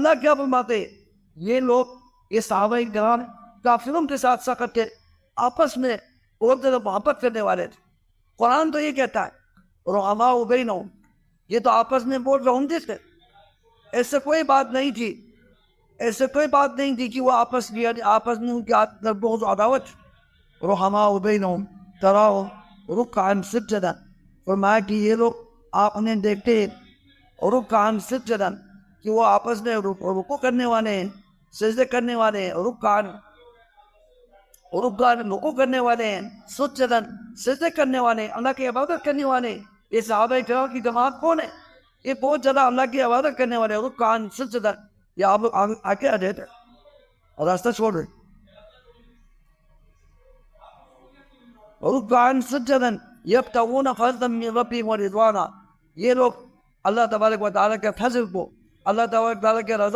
اللہ کیا فرماتے ہیں؟ یہ لوگ، یہ صحابہ کرام کافروں کے ساتھ سخت تھے، آپس میں بہت زیادہ محبت کرنے والے تھے۔ قرآن تو یہ کہتا ہے رحماء بینہم، یہ تو آپس میں بہت رحمدل تھے، ایسے کوئی بات نہیں تھی، ایسے کوئی بات نہیں تھی کہ وہ آپس میں ان کے اندر بہت عداوت۔ رحماء بینہم تراہم رکعا سجدا، فرمایا کہ یہ لوگ آپ نے دیکھتے رکعا سجدا کہ وہ آپس میں رکوع کرنے والے ہیں، سجدے کرنے والے ہیں، رکعا رکوع کرنے والے ہیں، سجدا سجدے کرنے والے ہیں، اللہ کی عبادت کرنے والے ہیں۔ یہ صحابہ کرام کی جماعت کون ہے؟ یہ بہت زیادہ اللہ کی عبادت کرنے والے ہیں، رکعا سجدا۔ یہ آپ آگے آ جاتے اور راستہ چھوڑ رہے، رکعا سجدا یبتغون فضلا من ربهم ورضوانا، یہ لوگ اللہ تبارک و تعالیٰ کے فضل کو، اللہ تبارک و تعالیٰ کے رضا